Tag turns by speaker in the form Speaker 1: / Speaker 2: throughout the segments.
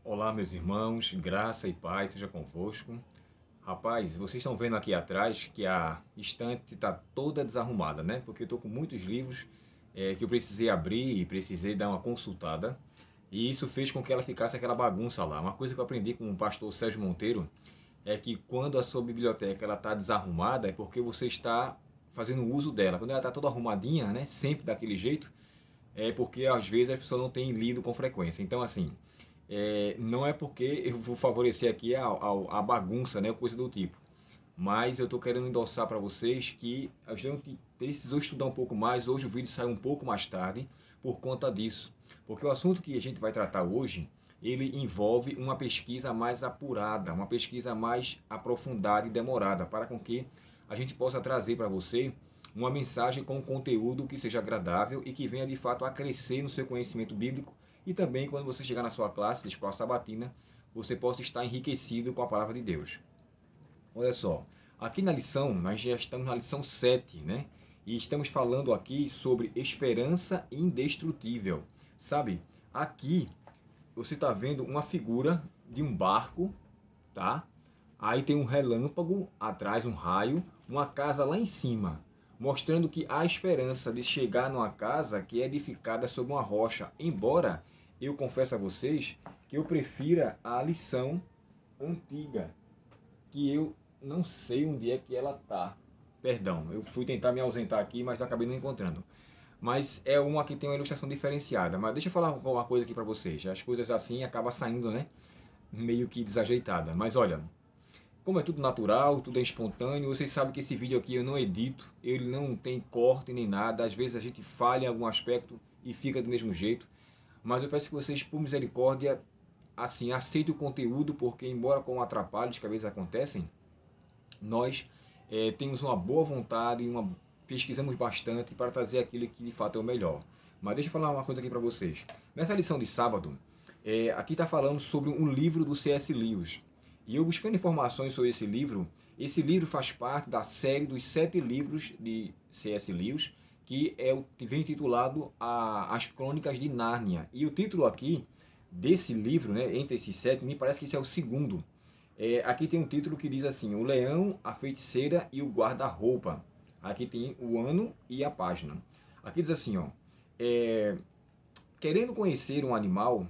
Speaker 1: Olá, meus irmãos, graça e paz seja convosco. Rapaz, vocês estão vendo aqui atrás que a estante está toda desarrumada, né? Porque eu estou com muitos livros que eu precisei abrir e precisei dar uma consultada. E isso fez com que ela ficasse aquela bagunça lá. Uma coisa que eu aprendi com o pastor Sérgio Monteiro é que quando a sua biblioteca ela está desarrumada é porque você está fazendo uso dela. Quando ela está toda arrumadinha, né? Sempre daquele jeito, é porque às vezes as pessoas não têm lido com frequência. Então, assim, não é porque eu vou favorecer aqui a bagunça, né, coisa do tipo. Mas eu estou querendo endossar para vocês que a gente precisou estudar um pouco mais. Hoje o vídeo saiu um pouco mais tarde por conta disso. Porque o assunto que a gente vai tratar hoje, ele envolve uma pesquisa mais apurada, uma pesquisa mais aprofundada e demorada, para com que a gente possa trazer para você uma mensagem com conteúdo que seja agradável e que venha de fato a crescer no seu conhecimento bíblico e também quando você chegar na sua classe de escola sabatina, você possa estar enriquecido com a palavra de Deus. Olha só, aqui na lição, nós já estamos na lição 7, né? E estamos falando aqui sobre esperança indestrutível. Sabe, aqui você está vendo uma figura de um barco, tá? Aí tem um relâmpago atrás, um raio, uma casa lá em cima, mostrando que há esperança de chegar numa casa que é edificada sobre uma rocha. Embora eu confesso a vocês que eu prefira a lição antiga, que eu não sei onde é que ela tá. Perdão, eu fui tentar me ausentar aqui, mas acabei não encontrando. Mas é uma que tem uma ilustração diferenciada. Mas deixa eu falar uma coisa aqui para vocês. As coisas assim acabam saindo, né? Meio que desajeitada. Mas olha, como é tudo natural, tudo é espontâneo, vocês sabem que esse vídeo aqui eu não edito, ele não tem corte nem nada, às vezes a gente falha em algum aspecto e fica do mesmo jeito, mas eu peço que vocês, por misericórdia, assim, aceitem o conteúdo, porque embora com atrapalhos que às vezes acontecem, nós temos uma boa vontade, pesquisamos bastante para trazer aquilo que de fato é o melhor. Mas deixa eu falar uma coisa aqui para vocês. Nessa lição de sábado, aqui está falando sobre um livro do C.S. Lewis. E eu buscando informações sobre esse livro faz parte da série dos 7 livros de C.S. Lewis, que vem intitulado As Crônicas de Nárnia. E o título aqui desse livro, né, entre esses 7, me parece que esse é o segundo. Aqui tem um título que diz assim: O Leão, a Feiticeira e o Guarda-Roupa. Aqui tem o ano e a página. Aqui diz assim, ó, é, querendo conhecer um animal,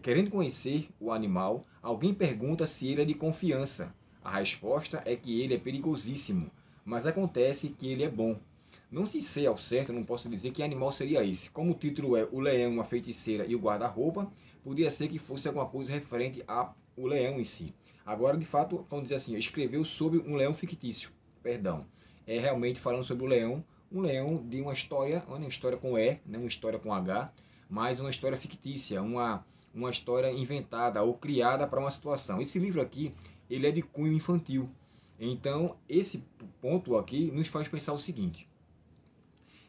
Speaker 1: querendo conhecer o animal, alguém pergunta se ele é de confiança. A resposta é que ele é perigosíssimo, mas acontece que ele é bom. Não se sei ao certo, não posso dizer que animal seria esse. Como o título é O Leão, a Feiticeira e o Guarda-Roupa, podia ser que fosse alguma coisa referente ao leão em si. Agora, de fato, vamos dizer assim, escreveu sobre um leão fictício. Perdão. É realmente falando sobre o leão, um leão de uma história com E, né, uma história com H, mas uma história fictícia, uma história inventada ou criada para uma situação. Esse livro aqui, ele é de cunho infantil. Então, esse ponto aqui nos faz pensar o seguinte: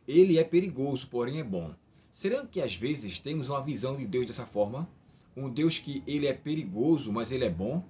Speaker 1: ele é perigoso, porém é bom. Será que às vezes temos uma visão de Deus dessa forma? Um Deus que ele é perigoso, mas ele é bom?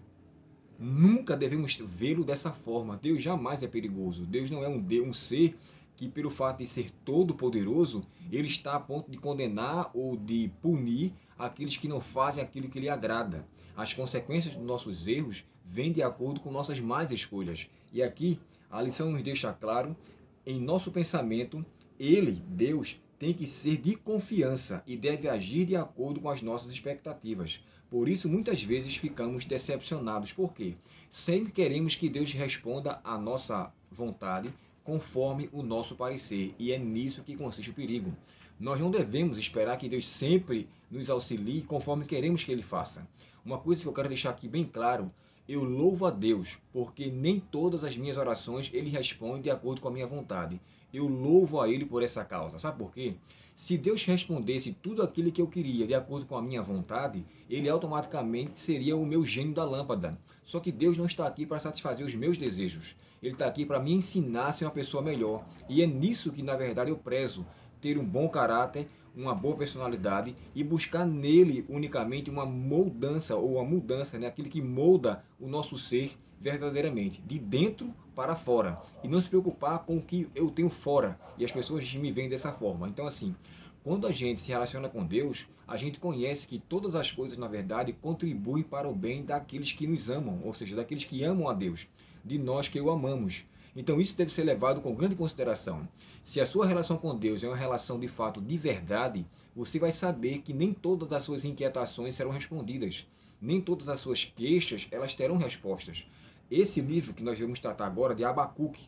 Speaker 1: Nunca devemos vê-lo dessa forma. Deus jamais é perigoso. Deus não é um ser que, pelo fato de ser todo-poderoso, ele está a ponto de condenar ou de punir aqueles que não fazem aquilo que lhe agrada. As consequências dos nossos erros vêm de acordo com nossas más escolhas. E aqui a lição nos deixa claro, em nosso pensamento, ele, Deus, tem que ser de confiança e deve agir de acordo com as nossas expectativas. Por isso, muitas vezes ficamos decepcionados. Por quê? Sempre queremos que Deus responda à nossa vontade conforme o nosso parecer. E é nisso que consiste o perigo. Nós não devemos esperar que Deus sempre nos auxilie conforme queremos que Ele faça. Uma coisa que eu quero deixar aqui bem claro: eu louvo a Deus, porque nem todas as minhas orações Ele responde de acordo com a minha vontade. Eu louvo a Ele por essa causa. Sabe por quê? Se Deus respondesse tudo aquilo que eu queria de acordo com a minha vontade, Ele automaticamente seria o meu gênio da lâmpada. Só que Deus não está aqui para satisfazer os meus desejos. Ele está aqui para me ensinar a ser uma pessoa melhor. E é nisso que, na verdade, eu prezo: ter um bom caráter, uma boa personalidade e buscar nele unicamente uma moldança ou a mudança, né? Aquilo que molda o nosso ser verdadeiramente, de dentro para fora. E não se preocupar com o que eu tenho fora. E as pessoas me veem dessa forma. Então, assim, Quando a gente se relaciona com Deus, a gente conhece que todas as coisas, na verdade, contribuem para o bem daqueles que nos amam, ou seja, daqueles que amam a Deus, de nós que o amamos. Então isso deve ser levado com grande consideração. Se a sua relação com Deus é uma relação de fato de verdade, você vai saber que nem todas as suas inquietações serão respondidas, nem todas as suas queixas elas terão respostas. Esse livro que nós vamos tratar agora, de Abacuque,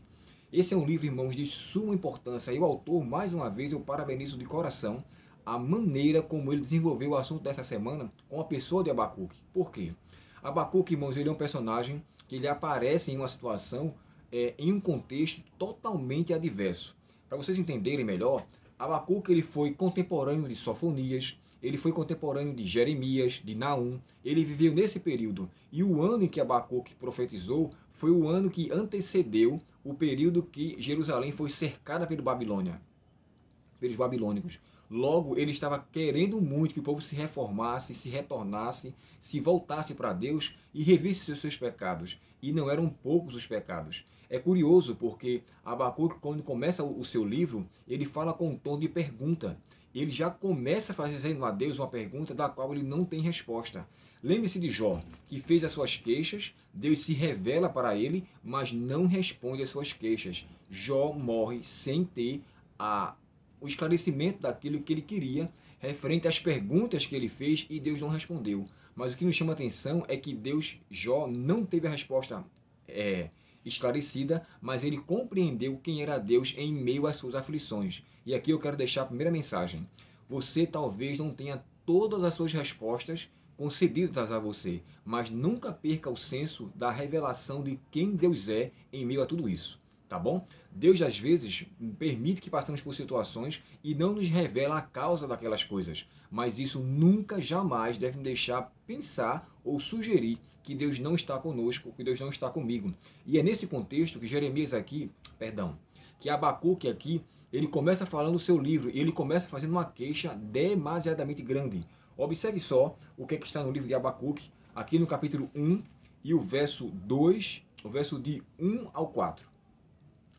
Speaker 1: esse é um livro, irmãos, de suma importância. E o autor, mais uma vez, eu parabenizo de coração a maneira como ele desenvolveu o assunto dessa semana com a pessoa de Abacuque. Por quê? Abacuque, irmãos, ele é um personagem que ele aparece em uma situação, em um contexto totalmente adverso. Para vocês entenderem melhor, Abacuque ele foi contemporâneo de Sofonias, ele foi contemporâneo de Jeremias, de Naum, ele viveu nesse período. E o ano em que Abacuque profetizou foi o ano que antecedeu o período que Jerusalém foi cercada pelos babilônicos. Logo, ele estava querendo muito que o povo se reformasse, se retornasse, se voltasse para Deus e revisse os seus pecados. E não eram poucos os pecados. É curioso porque Abacuque, quando começa o seu livro, ele fala com um tom de pergunta. Ele já começa fazendo a Deus uma pergunta da qual ele não tem resposta. Lembre-se de Jó, que fez as suas queixas, Deus se revela para ele, mas não responde às suas queixas. Jó morre sem ter o esclarecimento daquilo que ele queria, referente às perguntas que ele fez, e Deus não respondeu. Mas o que nos chama a atenção é que Jó não teve a resposta esclarecida, mas ele compreendeu quem era Deus em meio às suas aflições. E aqui eu quero deixar a primeira mensagem. Você talvez não tenha todas as suas respostas concedidas a você, mas nunca perca o senso da revelação de quem Deus é em meio a tudo isso. Tá bom? Deus às vezes permite que passemos por situações e não nos revela a causa daquelas coisas, mas isso nunca, jamais deve me deixar pensar ou sugerir que Deus não está conosco, que Deus não está comigo. E é nesse contexto que que Abacuque aqui, ele começa falando o seu livro, e ele começa fazendo uma queixa demasiadamente grande. Observe só o que está no livro de Abacuque, aqui no capítulo 1 e o verso 2, o verso de 1 ao 4.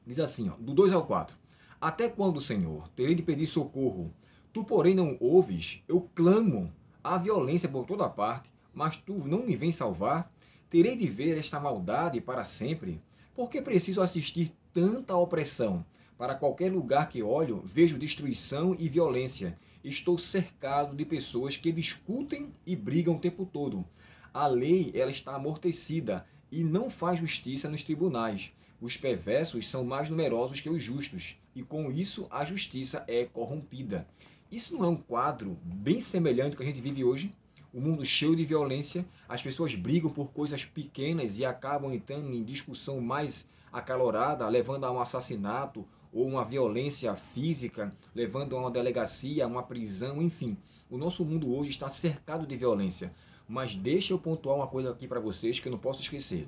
Speaker 1: Diz assim, do 2 ao 4. Até quando, Senhor, terei de pedir socorro? Tu, porém, não ouves? Eu clamo, há violência por toda parte, mas tu não me vens salvar? Terei de ver esta maldade para sempre? Por que preciso assistir tanta opressão? Para qualquer lugar que olho, vejo destruição e violência. Estou cercado de pessoas que discutem e brigam o tempo todo. A lei, ela está amortecida e não faz justiça nos tribunais. Os perversos são mais numerosos que os justos, e com isso a justiça é corrompida. Isso não é um quadro bem semelhante ao que a gente vive hoje? O mundo cheio de violência, as pessoas brigam por coisas pequenas e acabam entrando em discussão mais acalorada, levando a um assassinato ou uma violência física, levando a uma delegacia, a uma prisão, enfim. O nosso mundo hoje está cercado de violência. Mas deixa eu pontuar uma coisa aqui para vocês que eu não posso esquecer.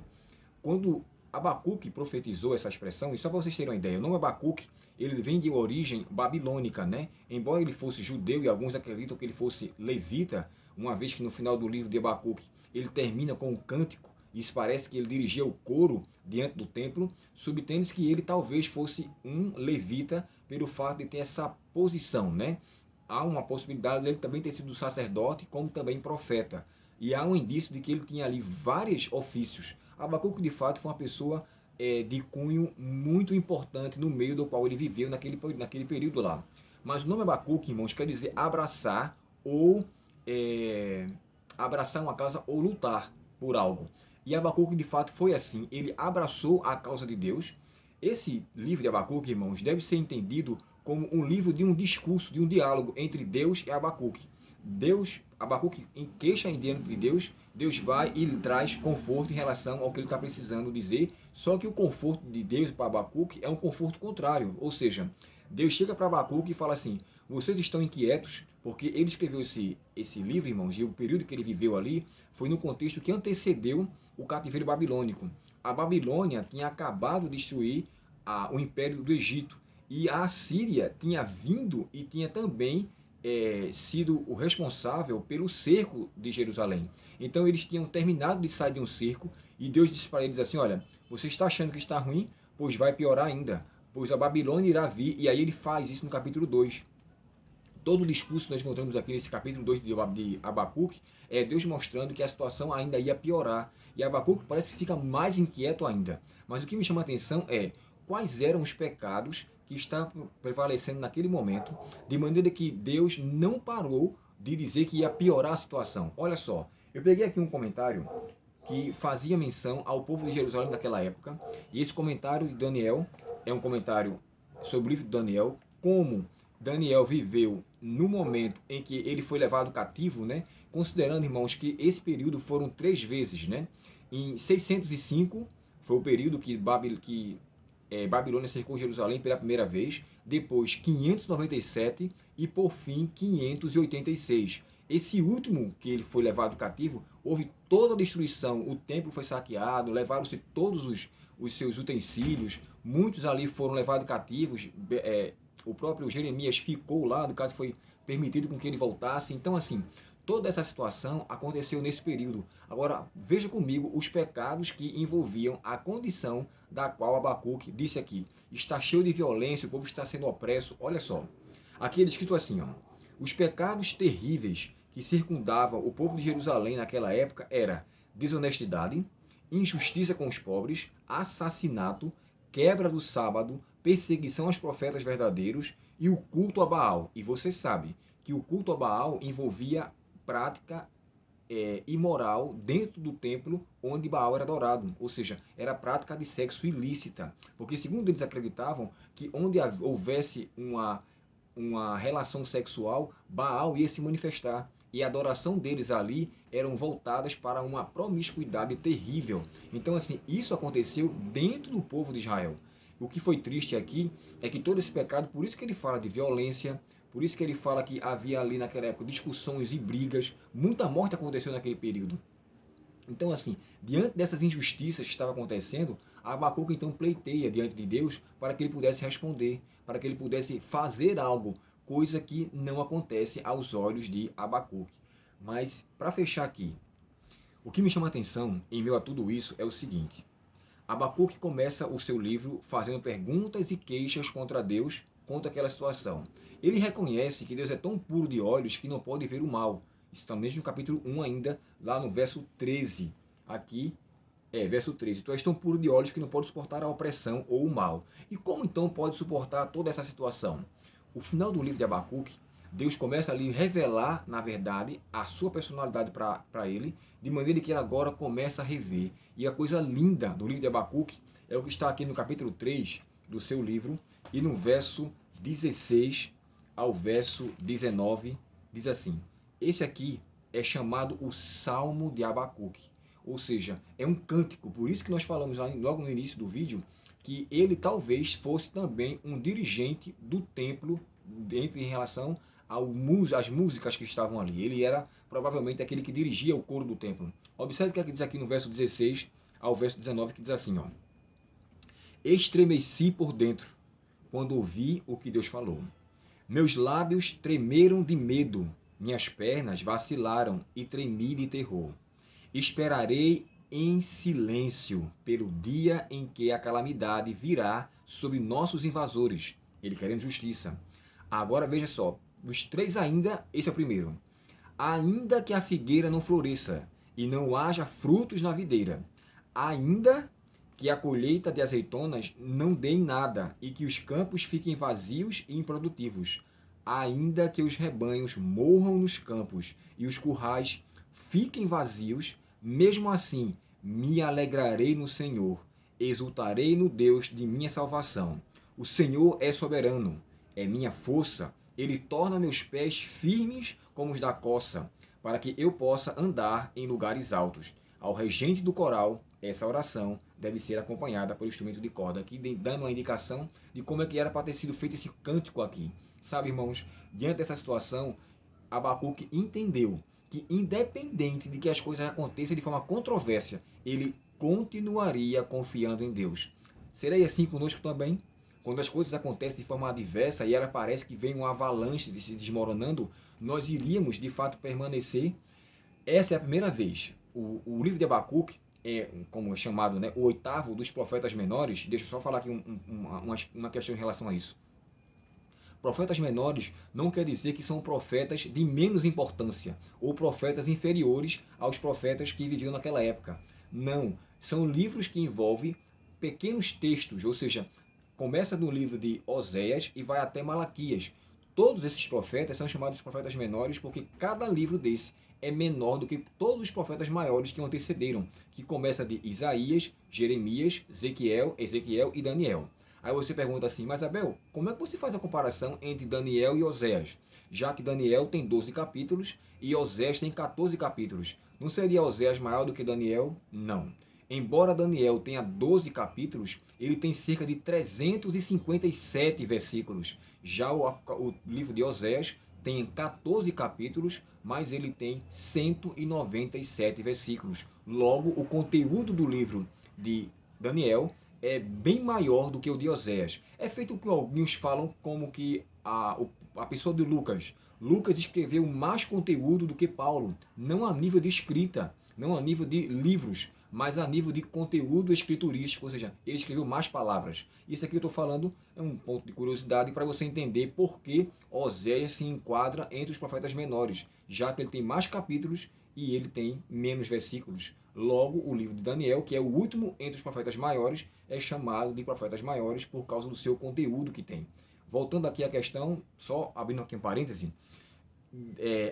Speaker 1: Quando Abacuque profetizou essa expressão, e só para vocês terem uma ideia, o nome Abacuque, ele vem de origem babilônica, né? Embora ele fosse judeu e alguns acreditam que ele fosse levita, uma vez que no final do livro de Abacuque ele termina com um cântico, isso parece que ele dirigia o coro diante do templo, subtende-se que ele talvez fosse um levita pelo fato de ter essa posição, né? Há uma possibilidade dele também ter sido sacerdote, como também profeta. E há um indício de que ele tinha ali vários ofícios. Abacuque, de fato, foi uma pessoa de cunho muito importante no meio do qual ele viveu naquele período lá. Mas o nome Abacuque, irmãos, quer dizer abraçar ou abraçar uma causa ou lutar por algo. E Abacuque, de fato, foi assim. Ele abraçou a causa de Deus. Esse livro de Abacuque, irmãos, deve ser entendido como um livro de um discurso, de um diálogo entre Deus e Abacuque. Abacuque queixa diante de Deus, Deus vai e lhe traz conforto em relação ao que ele está precisando dizer, só que o conforto de Deus para Abacuque é um conforto contrário, ou seja, Deus chega para Abacuque e fala assim, vocês estão inquietos, porque ele escreveu esse livro, irmãos, e o período que ele viveu ali foi no contexto que antecedeu o cativeiro babilônico. A Babilônia tinha acabado de destruir o império do Egito, e a Assíria tinha vindo e tinha também sido o responsável pelo cerco de Jerusalém. Então eles tinham terminado de sair de um cerco e Deus disse para eles assim, olha, você está achando que está ruim? Pois vai piorar ainda, pois a Babilônia irá vir, e aí ele faz isso no capítulo 2. Todo o discurso que nós encontramos aqui nesse capítulo 2 de Abacuque é Deus mostrando que a situação ainda ia piorar. E Abacuque parece que fica mais inquieto ainda. Mas o que me chama a atenção é quais eram os pecados que estavam prevalecendo naquele momento, de maneira que Deus não parou de dizer que ia piorar a situação. Olha só, eu peguei aqui um comentário que fazia menção ao povo de Jerusalém daquela época, e esse comentário de Daniel é um comentário sobre o livro de Daniel, como Daniel viveu no momento em que ele foi levado cativo, né? Considerando, irmãos, que esse período foram 3 vezes, né? Em 605 foi o período que Babilônia cercou Jerusalém pela primeira vez, depois 597 e por fim 586. Esse último que ele foi levado cativo, houve toda a destruição, o templo foi saqueado, levaram-se todos os seus utensílios, muitos ali foram levados cativos, o próprio Jeremias ficou lá, no caso foi permitido com que ele voltasse. Então, assim, toda essa situação aconteceu nesse período. Agora, veja comigo os pecados que envolviam a condição da qual Abacuque disse aqui. Está cheio de violência, o povo está sendo opresso. Olha só, aqui é escrito assim, ó, os pecados terríveis que circundavam o povo de Jerusalém naquela época era desonestidade, injustiça com os pobres, assassinato, quebra do sábado, perseguição aos profetas verdadeiros e o culto a Baal. E você sabe que o culto a Baal envolvia prática imoral dentro do templo onde Baal era adorado, ou seja, era prática de sexo ilícita, porque segundo eles acreditavam que onde houvesse uma relação sexual, Baal ia se manifestar. E a adoração deles ali eram voltadas para uma promiscuidade terrível. Então, assim, isso aconteceu dentro do povo de Israel. O que foi triste aqui é que todo esse pecado, por isso que ele fala de violência, por isso que ele fala que havia ali naquela época discussões e brigas, muita morte aconteceu naquele período. Então, assim, diante dessas injustiças que estavam acontecendo, Abacuque então pleiteia diante de Deus para que ele pudesse responder, para que ele pudesse fazer algo, coisa que não acontece aos olhos de Abacuque. Mas, para fechar aqui, o que me chama a atenção em meio a tudo isso é o seguinte: Abacuque começa o seu livro fazendo perguntas e queixas contra Deus, contra aquela situação. Ele reconhece que Deus é tão puro de olhos que não pode ver o mal. Isso está mesmo no capítulo 1 ainda, lá no verso 13. Aqui, verso 13. Tu és tão puro de olhos que não pode suportar a opressão ou o mal. E como então pode suportar toda essa situação? O final do livro de Abacuque, Deus começa ali a revelar, na verdade, a sua personalidade para ele, de maneira que ele agora começa a rever. E a coisa linda do livro de Abacuque é o que está aqui no capítulo 3 do seu livro, e no verso 16 ao verso 19, diz assim: esse aqui é chamado o Salmo de Abacuque, ou seja, é um cântico. Por isso que nós falamos logo no início do vídeo que ele talvez fosse também um dirigente do templo dentro em relação às músicas que estavam ali. Ele era provavelmente aquele que dirigia o coro do templo. Observe o que é que diz aqui no verso 16 ao verso 19, que diz assim, ó: estremeci por dentro quando ouvi o que Deus falou. Meus lábios tremeram de medo, minhas pernas vacilaram e tremi de terror. Esperarei em silêncio pelo dia em que a calamidade virá sobre nossos invasores. Ele querendo justiça. Agora veja só, dos 3 ainda, esse é o primeiro. Ainda que a figueira não floresça e não haja frutos na videira, ainda que a colheita de azeitonas não dê em nada e que os campos fiquem vazios e improdutivos, ainda que os rebanhos morram nos campos e os currais fiquem vazios, mesmo assim me alegrarei no Senhor, exultarei no Deus de minha salvação. O Senhor é soberano, é minha força, ele torna meus pés firmes como os da coça, para que eu possa andar em lugares altos. Ao regente do coral, essa oração deve ser acompanhada pelo instrumento de corda, aqui dando uma indicação de como é que era para ter sido feito esse cântico aqui. Sabe, irmãos, diante dessa situação, Abacuque entendeu que, independente de que as coisas aconteçam de forma controversa, ele continuaria confiando em Deus. Será assim conosco também? Quando as coisas acontecem de forma adversa e ela parece que vem uma avalanche se desmoronando, nós iríamos de fato permanecer? Essa é a primeira vez. O livro de Abacuque é, como é chamado, né, o 8º dos profetas menores. Deixa eu só falar aqui uma questão em relação a isso. Profetas menores não quer dizer que são profetas de menos importância ou profetas inferiores aos profetas que viviam naquela época. Não, são livros que envolvem pequenos textos, ou seja, começa no livro de Oséias e vai até Malaquias. Todos esses profetas são chamados de profetas menores porque cada livro desse é menor do que todos os profetas maiores que o antecederam, que começa de Isaías, Jeremias, Ezequiel e Daniel. Aí você pergunta assim, mas Abel, como é que você faz a comparação entre Daniel e Oséias? Já que Daniel tem 12 capítulos e Oséias tem 14 capítulos. Não seria Oséias maior do que Daniel? Não. Embora Daniel tenha 12 capítulos, ele tem cerca de 357 versículos. Já o livro de Oséias tem 14 capítulos, mas ele tem 197 versículos. Logo, o conteúdo do livro de Daniel é bem maior do que o de Oséias. É feito o que alguns falam como que a pessoa de Lucas. Lucas escreveu mais conteúdo do que Paulo, não a nível de escrita, não a nível de livros, mas a nível de conteúdo escriturístico, ou seja, ele escreveu mais palavras. Isso aqui eu estou falando é um ponto de curiosidade para você entender por que Oséias se enquadra entre os profetas menores, já que ele tem mais capítulos e ele tem menos versículos. Logo, o livro de Daniel, que é o último entre os profetas maiores, é chamado de profetas maiores por causa do seu conteúdo que tem. Voltando aqui à questão, só abrindo aqui um parêntese,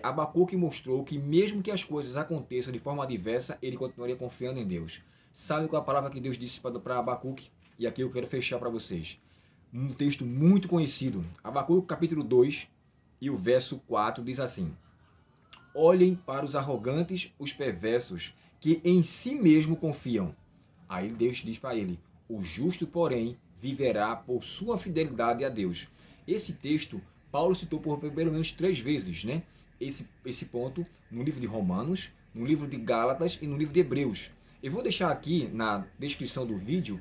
Speaker 1: Abacuque mostrou que mesmo que as coisas aconteçam de forma adversa, ele continuaria confiando em Deus. Sabe qual é a palavra que Deus disse para Abacuque? E aqui eu quero fechar para vocês. Um texto muito conhecido. Abacuque capítulo 2 e o verso 4 diz assim: olhem para os arrogantes, os perversos, que em si mesmo confiam. Aí Deus diz para ele: o justo, porém, viverá por sua fidelidade a Deus. Esse texto Paulo citou por pelo menos 3 vezes, né? Esse ponto no livro de Romanos, no livro de Gálatas e no livro de Hebreus. Eu vou deixar aqui na descrição do vídeo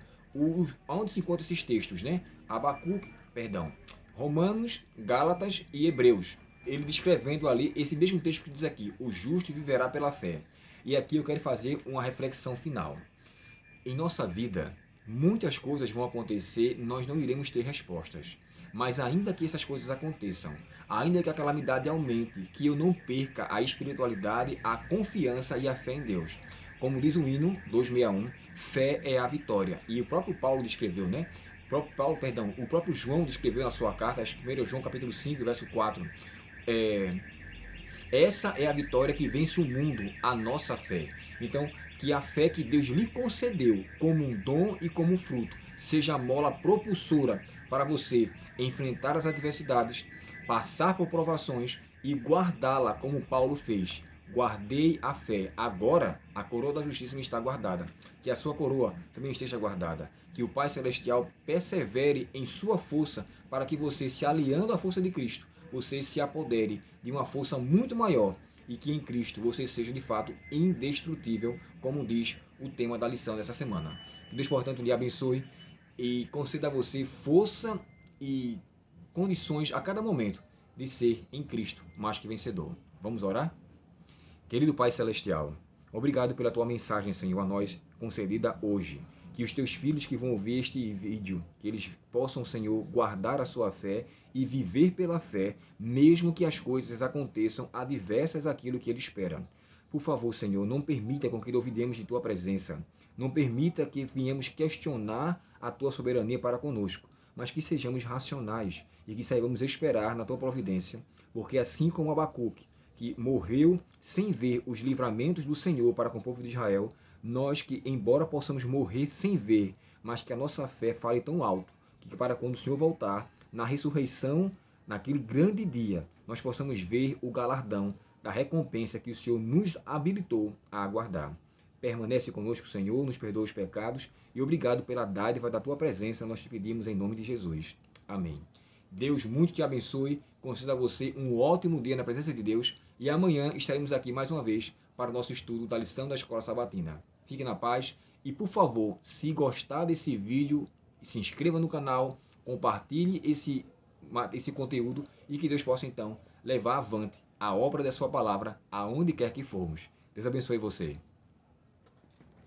Speaker 1: onde se encontram esses textos, né? Romanos, Gálatas e Hebreus. Ele descrevendo ali esse mesmo texto que diz aqui: o justo viverá pela fé. E aqui eu quero fazer uma reflexão final. Em nossa vida, muitas coisas vão acontecer, nós não iremos ter respostas. Mas ainda que essas coisas aconteçam, ainda que a calamidade aumente, que eu não perca a espiritualidade, a confiança e a fé em Deus. Como diz o hino 261, fé é a vitória. E o próprio Paulo descreveu, né? O próprio João descreveu na sua carta, 1 João capítulo 5, verso 4. Essa é a vitória que vence o mundo, a nossa fé. Então, que a fé que Deus lhe concedeu como um dom e como um fruto seja a mola propulsora para você enfrentar as adversidades, passar por provações e guardá-la como Paulo fez. Guardei a fé. Agora a coroa da justiça me está guardada. Que a sua coroa também esteja guardada. Que o Pai Celestial persevere em sua força para que você, se aliando à força de Cristo, você se apodere de uma força muito maior e que em Cristo você seja de fato indestrutível, como diz o tema da lição dessa semana. Que Deus, portanto, lhe abençoe e conceda a você força e condições a cada momento de ser em Cristo mais que vencedor. Vamos orar? Querido Pai Celestial, obrigado pela tua mensagem, Senhor, a nós concedida hoje. Que os teus filhos que vão ouvir este vídeo, que eles possam, Senhor, guardar a sua fé e viver pela fé, mesmo que as coisas aconteçam adversas àquilo que ele espera. Por favor, Senhor, não permita com que duvidemos de tua presença. Não permita que venhamos questionar a tua soberania para conosco, mas que sejamos racionais e que saibamos esperar na tua providência, porque assim como Abacuque, que morreu sem ver os livramentos do Senhor para com o povo de Israel, nós que, embora possamos morrer sem ver, mas que a nossa fé fale tão alto, que para quando o Senhor voltar, na ressurreição, naquele grande dia, nós possamos ver o galardão da recompensa que o Senhor nos habilitou a aguardar. Permanece conosco, Senhor, nos perdoa os pecados e obrigado pela dádiva da tua presença, nós te pedimos em nome de Jesus. Amém. Deus muito te abençoe, conceda a você um ótimo dia na presença de Deus e amanhã estaremos aqui mais uma vez para o nosso estudo da lição da Escola Sabatina. Fique na paz e, por favor, se gostar desse vídeo, se inscreva no canal, compartilhe esse conteúdo e que Deus possa, então, levar avante a obra da sua palavra aonde quer que formos. Deus abençoe você.